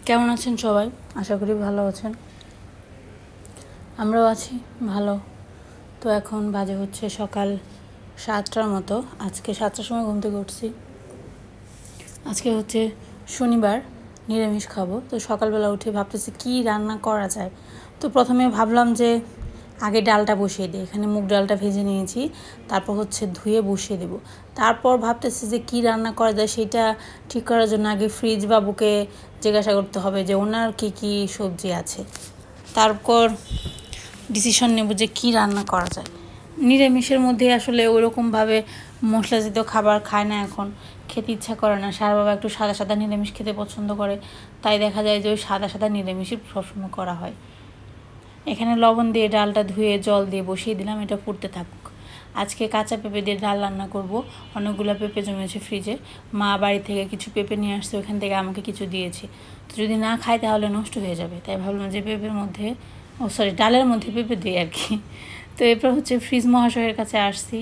কেমন আছেন সবাই? আশা করি ভালো আছেন। আমরাও আছি ভালো। তো এখন বাজে হচ্ছে সকাল 7টার মতো। আজকে 7টার সময় ঘুম থেকে উঠছি। আজকে হচ্ছে শনিবার, নিরামিষ খাবো। তো সকালবেলা উঠে ভাবতেছি কী রান্না করা যায়। তো প্রথমে ভাবলাম যে আগে ডালটা বসিয়ে দিই। এখানে মুগ ডালটা ভেজে নিয়েছি, তারপর হচ্ছে ধুয়ে বসিয়ে দেব। তারপর ভাবতেছি যে কী রান্না করা যায় সেটা ঠিক করার জন্য আগে ফ্রিজ বাবুকে জিজ্ঞাসা করতে হবে যে ওনার কী কী সবজি আছে, তারপর ডিসিশন নেব যে কী রান্না করা যায়। নিরামিষের মধ্যে আসলে ওইরকমভাবে মশলাজাত খাবার খায় না, এখন খেতে ইচ্ছা করে না। সারা বাবা একটু সাদা সাদা নিরামিষ খেতে পছন্দ করে, তাই দেখা যায় যে ওই সাদা সাদা নিরামিষই সবসময় করা হয়। এখানে লবণ দিয়ে ডালটা ধুয়ে জল দিয়ে বসিয়ে দিলাম, এটা ফুটতে থাকুক। আজকে কাঁচা পেঁপে দিয়ে ডাল রান্না করব। অনেকগুলো পেঁপে জমেছে ফ্রিজে। মা বাড়ি থেকে কিছু পেঁপে নিয়ে আসছে, ওখান থেকে আমাকে কিছু দিয়েছে। তো যদি না খাই তাহলে নষ্ট হয়ে যাবে, তাই ভাবলাম যে পেঁপের মধ্যে ডালের মধ্যে পেঁপে দিই আর কি। তো এরপর হচ্ছে ফ্রিজ মহাশয়ের কাছে আসছি,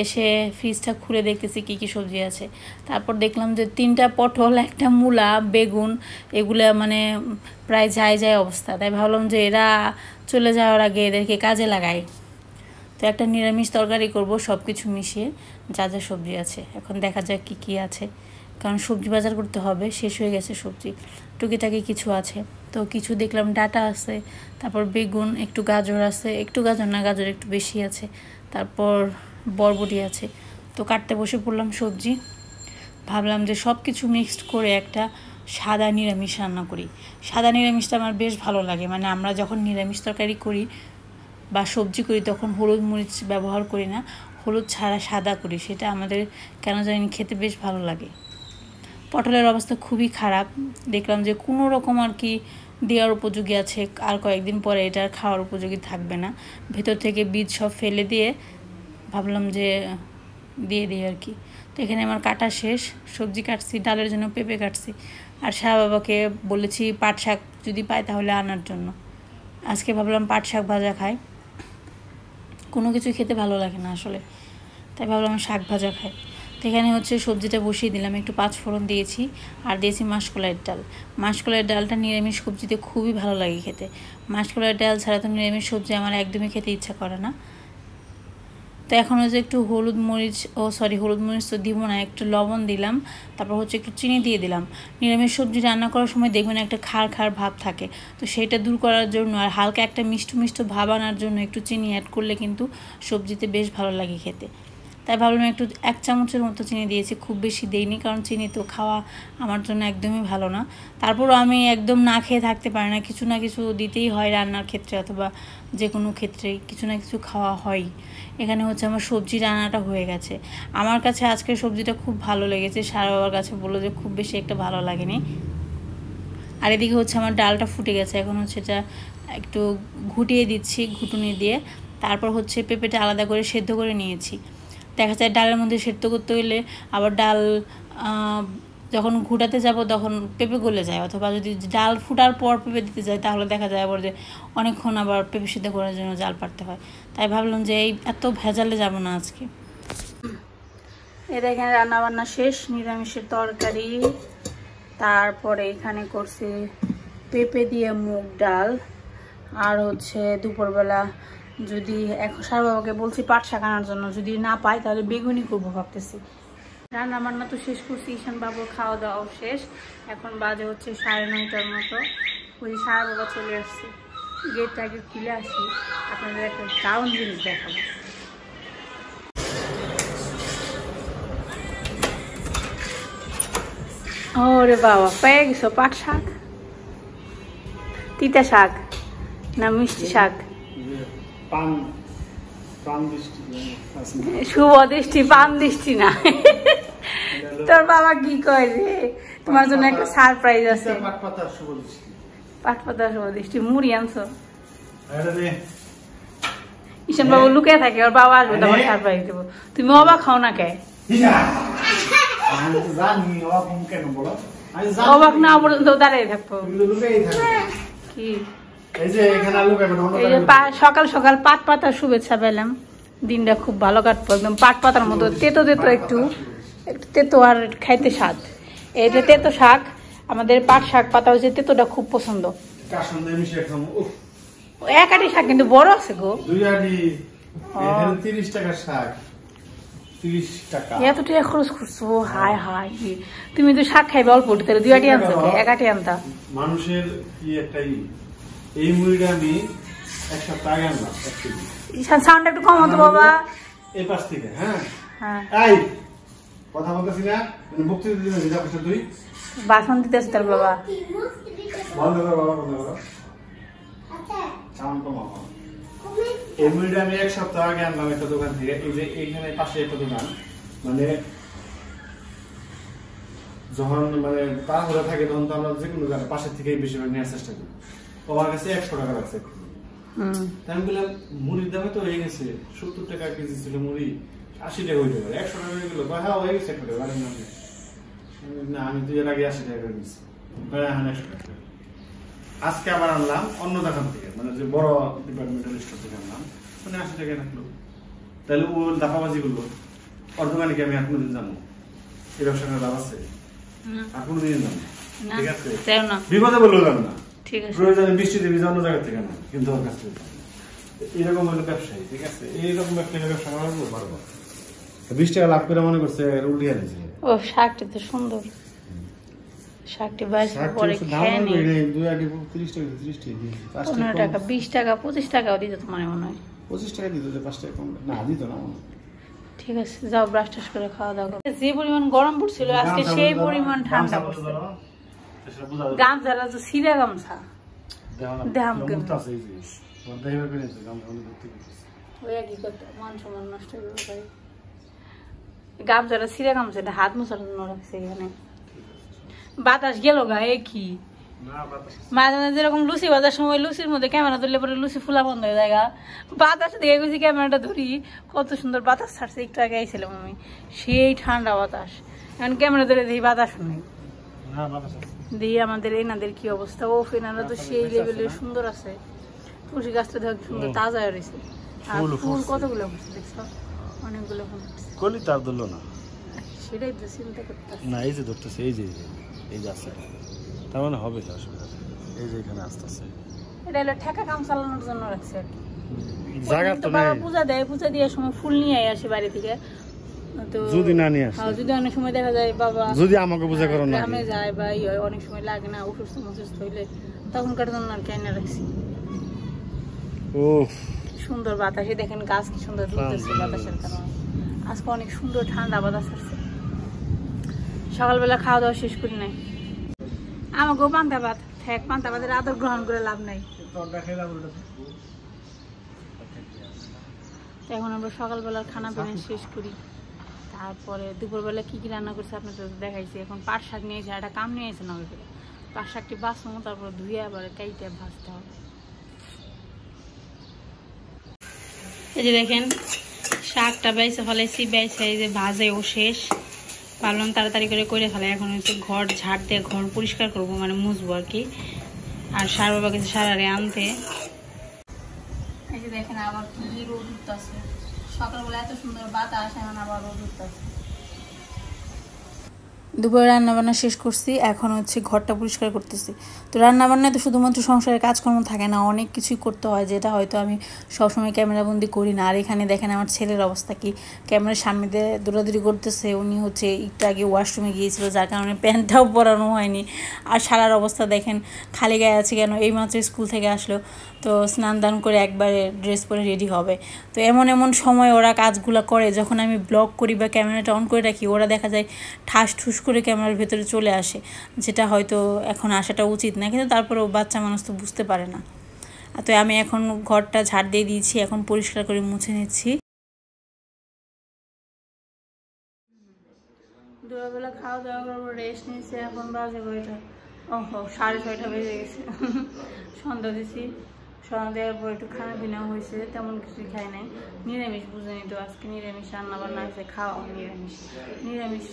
এসে ফ্রিজটা খুলে দেখতেছি কী কী সবজি আছে। তারপর দেখলাম যে 3টা পটল, একটা মূলা, বেগুন, এগুলো মানে প্রায় যায় অবস্থা। তাই ভাবলাম যে এরা চলে যাওয়ার আগে এদেরকে কাজে লাগাই। তো একটা নিরামিষ তরকারি করব, সব কিছু মিশিয়ে যা যা সবজি আছে। এখন দেখা যাক কী কী আছে, কারণ সবজি বাজার করতে হবে, শেষ হয়ে গেছে সবজি। টুকিটাকি কিছু আছে, তো কিছু দেখলাম ডাটা আছে, তারপর বেগুন, একটু গাজর আছে, একটু গাজর না, গাজর একটু বেশি আছে, তারপর বরবটি আছে। তো কাটতে বসে পড়লাম সবজি। ভাবলাম যে সব কিছু মিক্সড করে একটা সাদা নিরামিষ রান্না করি। সাদা নিরামিষটা আমার বেশ ভালো লাগে, মানে আমরা যখন নিরামিষ তরকারি করি বা সবজি করি তখন হলুদ মরিচ ব্যবহার করি না, হলুদ ছাড়া সাদা করি। সেটা আমাদের কেন জানি খেতে বেশ ভালো লাগে। পটলের অবস্থা খুবই খারাপ, দেখলাম যে কোনো রকম আর কি দেওয়ার উপযোগী আছে, আর কয়েকদিন পরে এটা আর খাওয়ার উপযোগী থাকবে না। ভেতর থেকে বীজ সব ফেলে দিয়ে ভাবলাম যে দিয়ে দিই আর কি। তো এখানে আমার কাটা শেষ, সবজি কাটছি, ডালের জন্য পেঁপে কাটছি। আর শাহ বাবাকে বলেছি পাট শাক যদি পাই তাহলে আনার জন্য। আজকে ভাবলাম পাট শাক ভাজা খাই, কোনো কিছু খেতে ভালো লাগে না আসলে, তাই ভাবলাম শাক ভাজা খাই। তো এখানে হচ্ছে সবজিটা বসিয়ে দিলাম, একটু 5 ফোড়ন দিয়েছি, আর দিয়েছি মাসকলাইয়ের ডাল। মাসকলাইয়ের ডালটা নিরামিষ সবজিতে খুবই ভালো লাগে খেতে। মাসকলাইয়ের ডাল ছাড়া তো নিরামিষ সবজি আমার একদমই খেতে ইচ্ছা করে না। তো এখন হচ্ছে একটু হলুদ মরিচ তো দিব না, একটু লবণ দিলাম, তারপর হচ্ছে একটু চিনি দিয়ে দিলাম। নিরামিষ সবজি রান্না করার সময় দেখবেন একটা খাড় ভাব থাকে, তো সেটা দূর করার জন্য আর হালকা একটা মিষ্টি ভাব আনার জন্য একটু চিনি অ্যাড করলে কিন্তু সবজিতে বেশ ভালো লাগে খেতে। তাই ভাবলাম একটু 1 চামচের মতো চিনি দিয়েছি, খুব বেশি দেইনি, কারণ চিনি তো খাওয়া আমার জন্য একদমই ভালো না। তারপরও আমি একদম না খেয়ে থাকতে পারি না, কিছু না কিছু দিতেই হয় রান্নার ক্ষেত্রে, অথবা যে কোনো ক্ষেত্রেই কিছু না কিছু খাওয়া হয়। এখানে হচ্ছে আমার সবজি রান্নাটা হয়ে গেছে। আমার কাছে আজকের সবজিটা খুব ভালো লেগেছে, সারা বাবার কাছে বললো যে খুব বেশি একটা ভালো লাগেনি। আর এদিকে হচ্ছে আমার ডালটা ফুটে গেছে, এখন হচ্ছে এটা একটু ঘুটিয়ে দিচ্ছি ঘুটুনি দিয়ে। তারপর হচ্ছে পেঁপেটা আলাদা করে সেদ্ধ করে নিয়েছি। দেখা যায় ডালের মধ্যে সেদ্ধ করতে হলে আবার ডাল যখন ঘুটাতে যাব তখন পেঁপে গলে যায়, অথবা যদি ডাল ফুটার পর পেঁপে দিতে যায় তাহলে দেখা যায় আবার যে অনেকক্ষণ আবার পেঁপে সিদ্ধ করার জন্য জাল পাড়তে হয়। তাই ভাবলাম যে এই এত ভেজালে যাব না আজকে। এটা এখানে রান্নাবান্না শেষ, নিরামিষের তরকারি, তারপরে এখানে করছি পেঁপে দিয়ে মুগ ডাল, আর হচ্ছে দুপুরবেলা যদি এখন সার বাবাকে বলছি পাট শাক আনার জন্য, যদি না পাই তাহলে বেগুনি করবো ভাবতেছি। রান্না বান্না তো শেষ করছি, ঈশান বাবুর খাওয়া দাওয়াও শেষ। এখন বাজে হচ্ছে 9:30টার মতো। ওই সারা বাবা চলে আসছে, গেটটা আগে খুলে আসি, আপনাদের একটা দারুণ জিনিস দেখাবো। ওরে বাবা, পেয়ে গেছো পাট শাক? তিতা শাক না মিষ্টি শাক? শুভ দৃষ্টি, পান দৃষ্টি না। তোর বাবা কি কয় রে, তোমার জন্য একটা সারপ্রাইজ আছে। পাট পাতা শুভ দৃষ্টি মুড়ি আনছো? ঈশান বাবু লুকিয়ে থাকে, ওর বাবা আসবে তোমার সারপ্রাইজ দেবো। তুমি অবাক খাও না কে? অবাক না পর্যন্ত দাঁড়িয়ে থাকবো কি? সকাল সকাল পাট পাতার শুভেচ্ছা পেলাম, দিনটা খুব ভালো কাটবো। একদম পাট পাতার মতো তেতো একটু তেতো আর খাইতে স্বাদ। এটা তেতো শাক, আমাদের পাট শাক পাতা হচ্ছে তেতোটা খুব পছন্দ। এক আটি শাক কিন্তু বড় আছে গো, 30 টাকা শাক, 30 টাকা। এত টাকা খরচ করছো? হাই হাই, তুমি তো শাক খাইবে অল্প, তাহলে 2 আটি আনছো, 1 আটি আনতা। মানুষের কি একটাই, এই মুড়িটা আমি এক সপ্তাহ আগে আনলাম, 1 কেজি। সাউন্ড একটু কম হতো বাবা এই পাশ থেকে। হ্যাঁ হ্যাঁ, এই কথা বলতেছি না, বক্তৃতা দিবি না, যা তুই বাসন দিতেছ তার বাবা। বন্ধ কর বাবা, বন্ধ কর, সাউন্ড কমাও। এই মুড়িটা আমি 1 সপ্তাহ আগে আনলাম একটা দোকান থেকে। এই যে এইখানে পাশে একটা দোকান, মানে যখন মানে তাড়াহুড়া থাকে তখন তো আমরা যে কোনো জায়গায় পাশের থেকেই বেশিরভাগ নেওয়ার চেষ্টা করি। আমার কাছে 100 টাকা রাখছে। আমি বললাম মুড়ির দামে তো হয়ে গেছে, 70 টাকা কেজি ছিল মুড়ি, 80 টাকা হইতে পারে, 100 টাকা হয়ে গেল। হ্যাঁ হয়ে গেছে, না আমি 2 এর আগে 80 টাকা করে দিচ্ছি। হ্যাঁ 100 টাকা। আজকে আবার আনলাম অন্য দোকান থেকে, মানে যে বড় ডিপার্টমেন্টাল স্টোর থেকে আনলাম, মানে 80 টাকা রাখলো। তাহলে ও দাফাবাজি করলো, ওর দোকানে কি আমি আর কোনোদিন যাবো? এই ব্যবসা করে লাভ আছে? আর কোনোদিন যাবো? ঠিক আছে, বিপদে বললো যাবো না, প্রয়োজনে বৃষ্টিতে ভিজা অন্য জায়গা থেকে না, কিন্তু ওর কাছ থেকে এরকম হলো ব্যবসায়ী। ঠিক আছে, এইরকম ব্যবসা করা পারবো। 20 টাকা লাভ করে মনে করছে উল্টিয়ে দিয়েছে। ও শাকটি তো সুন্দর, শাকটি বাইশ পরে খেয়ে নি। 2 আটি 30 টাকা, 30 টাকা দিয়ে 15 টাকা, 20 টাকা, 25 টাকাও দিত তোমার মনে হয়? 25 টাকা দিত, 5 টাকা কম না দিত না। ঠিক আছে, যাও ব্রাশ টাশ করে খাওয়া দাওয়া করো। যে পরিমাণ গরম পড়ছিল আজকে, সেই পরিমাণ ঠান্ডা পড়ছে। গামছাটা তো সিরা গামছা, দেখাম কেন ওই একই কথা, মান সম্মান নষ্ট করতে পারি। গামছাটা সিরা গামছা, এটা হাত মোছার জন্য রাখছে এখানে। বাতাস গেল গায়ে কি মাঝে মাঝে যেরকম লুচি বাজার সময় লুচির মধ্যে ক্যামেরা ধরলে পরে লুচি ফুলা বন্ধ হয়ে যায়। বাতাস দেখে গেছি, ক্যামেরাটা ধরি, কত সুন্দর বাতাস ছাড়ছে। একটু আগে আইছিলাম আমি, সেই ঠান্ডা বাতাস। এখন ক্যামেরা ধরে দেখি বাতাস নেই, দেখি আমাদের এনাদের কি অবস্থা। ও এনারা তো সেই লেভেলের সুন্দর আছে। তুলসী গাছটা দেখ সুন্দর তাজা রয়েছে, আর ফুল কতগুলো ফুটছে দেখছো, অনেকগুলো ফুল কলি তার ধরলো না, সেটাই তো চিন্তা করতে না। এই যে ধরতেছে, এই যে এই যে আছে, তার মানে হবে অসুবিধা। এই যে এখানে আসতেছে, এটা হলো ঠেকা কাম চালানোর জন্য রাখছে আর কি। জায়গা তো বাবা পূজা দেয়, পূজা দেওয়ার সময় ফুল নিয়ে আসে বাড়ি থেকে। তো যদি না নিয়ে আসে, যদি অনেক সময় দেখা যায় বাবা যদি আমাকে পূজা করো না, গ্রামে যায় বা অনেক সময় লাগে না, অসুস্থ হইলে তখনকার জন্য আর কেন রাখছি। ও সুন্দর বাতাসে দেখেন, গাছ কি সুন্দর দুলতেছে বাতাসের কারণে। আজকে অনেক সুন্দর ঠান্ডা বাতাস আসছে। সকালবেলা খাওয়া দাওয়া শেষ করি নাই, আমাকেও পান্তা ভাত থাক, পান্তা ভাতের আদর গ্রহণ করে লাভ নাই। এখন আমরা সকালবেলার খানা পিনা শেষ করি, তারপরে দুপুরবেলা কি কি রান্না করছে আপনাদের দেখাইছি। এখন পাট শাক নিয়েছে, একটা কাম নিয়ে এসে নবে করে পাট শাকটি বাঁচবো, তারপরে ধুয়ে আবার কাইটে ভাজতে হবে। এই যে দেখেন শাকটা বাইসে ফেলাইছি, বাইসে এই যে ভাজেও শেষ, ভাবলাম তাড়াতাড়ি করে ফেলাই। এখন হচ্ছে ঘর ঝাড় দিয়ে ঘর পরিষ্কার করবো, মানে মুছবো আর কি। আর সার বাবা গেছে সারারে আনতে। এই যে দেখেন আবার কি রোদ উঠতেছে, সকালবেলা এত সুন্দর বাতাস, এখন আবার রোদ উঠতেছে। দুপুরে রান্নাবান্না শেষ করছি, এখন হচ্ছে ঘরটা পরিষ্কার করতেছি। তো রান্নাবান্নায় তো শুধুমাত্র সংসারের কাজকর্ম থাকে না, অনেক কিছুই করতে হয়, যেটা হয়তো আমি সবসময় ক্যামেরাবন্দি করি না। আর এখানে দেখেন আমার ছেলের অবস্থা কি, ক্যামেরার সামনে দিয়ে দৌড়াদৌড়ি করতেছে। উনি হচ্ছে একটু আগে ওয়াশরুমে গিয়েছিল, যার কারণে প্যান্টটাও পরানো হয়নি। আর শালার অবস্থা দেখেন, খালি গায়ে আছে কেন, এইমাত্র স্কুল থেকে আসলো, তো স্নান দান করে একবারে ড্রেস পরে রেডি হবে। তো এমন সময় ওরা কাজগুলো করে, যখন আমি ব্লগ করি বা ক্যামেরাটা অন করে রাখি, ওরা দেখা যায় ঠাস ঠুস করে ক্যামেরার ভেতরে চলে আসে, যেটা হয়তো এখন আসাটা উচিত না, কিন্তু তারপরেও বাচ্চা মানুষ তো বুঝতে পারে না। তো আমি এখন ঘরটা ঝাড় দিয়ে দিয়েছি, এখন পরিষ্কার করে মুছে নিচ্ছি। দুপুরবেলা খাওয়া দাওয়া করবো, রেস্ট নিচ্ছে। এখন বাজে কয়টা, ওহো 6:30 বেজে গেছে। সন্ধ্যা দিছি, সন্ধ্যা দেওয়ার পর একটু খানা পিনা হয়েছে, তেমন কিছুই খাই নাই। নিরামিষ বুঝে নিত, আজকে নিরামিষ রান্না বান্না হয়েছে, খাওয়া নিরামিষ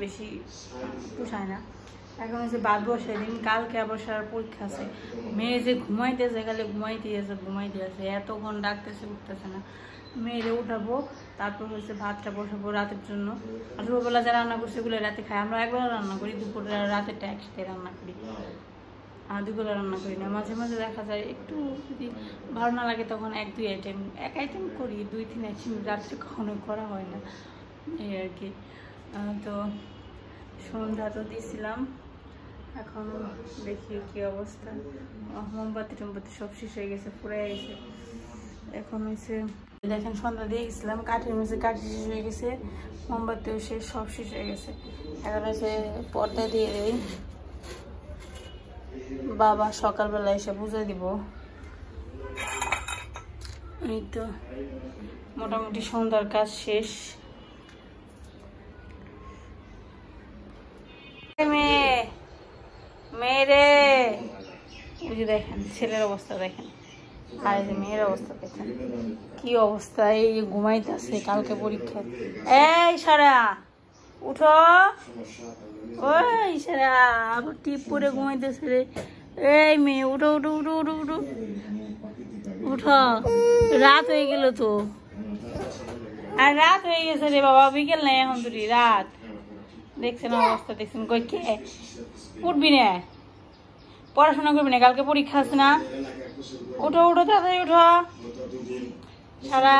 বেশি পোষায় না। এখন হচ্ছে বাদ বসাই দিন, কালকে আবার সারা পরীক্ষা আছে। মেয়ে যে ঘুমাইতেছে, খালি ঘুমাইতে আছে, এতক্ষণ ডাকতেছে উঠতেছে না। মেয়েরে উঠাবো, তারপর হচ্ছে ভাতটা বসাবো রাতের জন্য। আর দুপুরবেলা যা রান্না করছে এগুলো রাতে খাই। আমরা একবেলা রান্না করি, দুপুরে রাতেরটা একসাথে রান্না করি, আর দুপুরে রান্না করি না। মাঝে মাঝে দেখা যায় একটু যদি ভালো না লাগে তখন এক আইটেম করি, 2-3 আইটেম রাত্রে কখনোই করা হয় না, এই আর কি। তো সন্ধ্যা তো দিয়েছিলাম, এখন দেখি কি অবস্থা। মোমবাতি টমবাতি সব শেষ হয়ে গেছে, পুড়ে গেছে। এখন হয়েছে দেখেন সন্ধ্যা দিয়ে গেছিলাম, কাঠের মেঝে কাঠ শেষ হয়ে গেছে, মোমবাতিও শেষ, সব শেষ হয়ে গেছে। এখন হচ্ছে পর্দা দিয়ে দেই, বাবা সকালবেলা এসে বুঝে দিব। এই তো মোটামুটি সন্ধ্যার কাজ শেষ। মেয়েরে ওই যে দেখেন ছেলের অবস্থা দেখেন, আর এই যে মেয়ের অবস্থা দেখেন কি অবস্থা। এই ঘুমাইতেছে, কালকে পরীক্ষা। এই সারা উঠো, ওই সারা আবার টিপ পরে ঘুমাইতেছে রে। এই মেয়ে উঠো উঠো উঠো উঠো উঠো উঠো, রাত হয়ে গেল তো, আর রাত হয়ে গেছে রে বাবা, বিকেল নাই এখন দুটি, রাত। দেখছেন অবস্থা, দেখছেন কই কে উঠবি না, পড়াশোনা করবি না, কালকে পরীক্ষা আছে না। উঠো উঠো তাড়াতাড়ি উঠো সারা,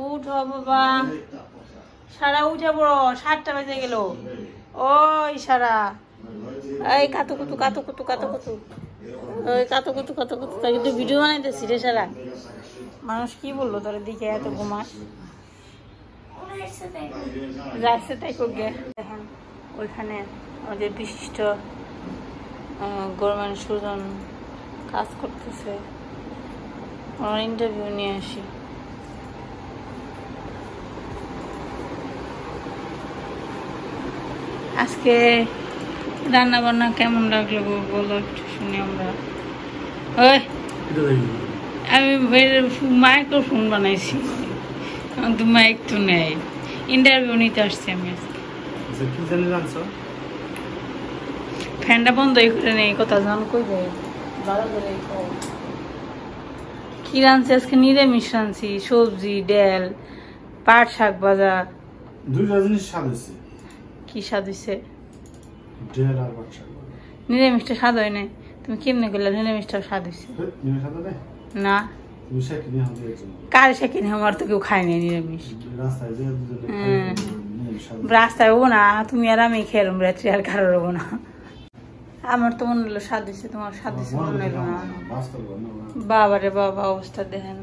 উঠো বাবা সারা, উঠে পড়ো, 7টা বেজে গেল। ওই সারা, এই কাতু কুতু কাতু কুতু কাতু কুতু, ওই কাতু কুতু কাতু কুতু, তাই কিন্তু ভিডিও বানাইতেছি রে সারা। মানুষ কি বললো তোর দিকে এত ঘুমাস, যাচ্ছে তাই করবে। দেখেন ওইখানে আমাদের বিশিষ্ট গভর্নমেন্ট সুজন কাজ করতেছে, ওনার ইন্টারভিউ নিয়ে আসি। আজকে রান্না বান্না কেমন লাগলো বলো একটু শুনি আমরা। ওই আমি মাইক্রোফোন বানাইছি, তো মাইক তো নেই, ইন্টারভিউ নিতে আসছি আমি আজকে। ফ্যানটা বন্ধ করে নেই, কথা জান কই যায় ভালো করে। কি রাঁধছি আজকে? নিরামিষ রাঁধছি, সবজি ডাল পাট শাক ভাজা। দুইটা জিনিস স্বাদ হয়েছে। কি স্বাদ হয়েছে? ডাল আর পাট শাক। নিরামিষটা স্বাদ হয় নাই? তুমি কেমনে করলে নিরামিষটা স্বাদ হয়েছে? না কার সে কিনে, আমার তো কেউ খায় নাই নিরামিষ। রাস্তায় হবো না, তুমি আর আমি খেলাম রাত্রি, আর কারোর হবো না। আমার তো মনে হলো স্বাদ হয়েছে, তোমার স্বাদ হয়েছে মনে হলো না। বাবারে বাবা অবস্থা দেখেন,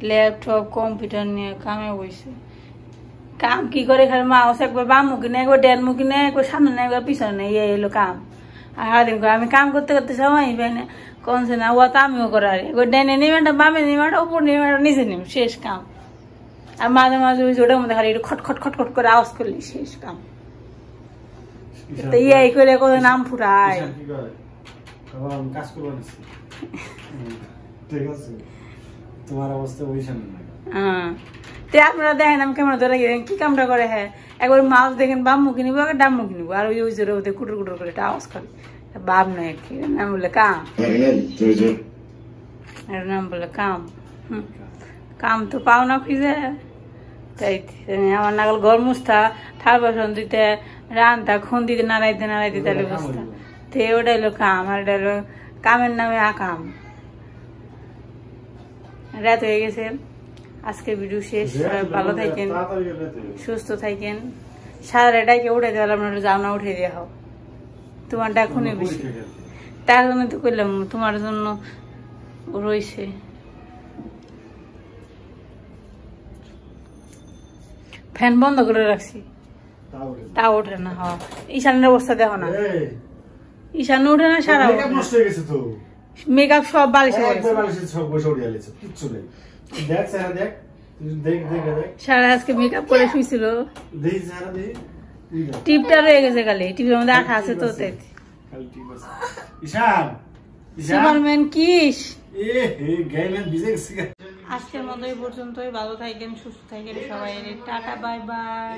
ল্যাপটপ কম্পিউটার নিয়ে কামে বইছে। কাম কি করে খালি মাউস একবার বাম মুখে নেই, একবার ডেল মুখে নেই, একবার সামনে নেই, একবার পিছনে নেই, এই এলো কাম। আর সারাদিন আমি কাম করতে করতে সময় পাই কমছে না, ও তো আমিও করার, একবার ডেনে নিবেটা বামে নিবেটা উপর নিবেটা নিচে নিব, শেষ কাম। আর মাঝে মাঝে ওই ওটার মধ্যে খালি একটু খটখট খটখট করে আওয়াজ করলি, শেষ কাম। ইয়াই করে কত নাম ফুটায়। আপনারা দেখেন আমি কেমন ধরে কি কামটা করে। হ্যাঁ একবার মাছ দেখেন বাম মুখে নিবো, একবার ডাম মুখে নিবো, আর ওই ওই জোরে ওদের কুটুর কুটুর করে আওয়াজ করে। বাপ নয় কি নাম বলে কাম, নাম বলে কাম। কাম তো পাও না খুঁজে, তাই আমার নাগাল ঘর মুছতা, থাল বাসন দিতে, রান্তা খুন দিতে, নাড়াইতে নাড়াইতে, তাহলে বুঝতা। তো ওটা হলো কাম, আর এটা হলো কামের নামে আকাম। রাত হয়ে গেছে, আজকের ভিডিও শেষ। ভালো থাকেন, সুস্থ থাকেন। সারা এটাকে উঠে দেওয়াল, আপনার জানা উঠে দেওয়া হোক, তোমারটা এখনই বেশি। তার জন্য তো করলাম, তোমার জন্য রয়েছে। ফ্যান বন্ধ করে রাখছি, তা ওঠে না। হ্যাঁ ঈশানের অবস্থা দেখো না, ঈশান ওঠে না। সারা মেকআপ সব বালিশে সারা আজকে মেকআপ করে শুয়েছিল, টিপটা রয়ে গেছে খালি, টিপের মধ্যে আঠা আছে তো। Superman kiss. আজকের মতো এই পর্যন্তই। ভালো থাকেন, সুস্থ থাকেন সবাই। Tata, bye bye.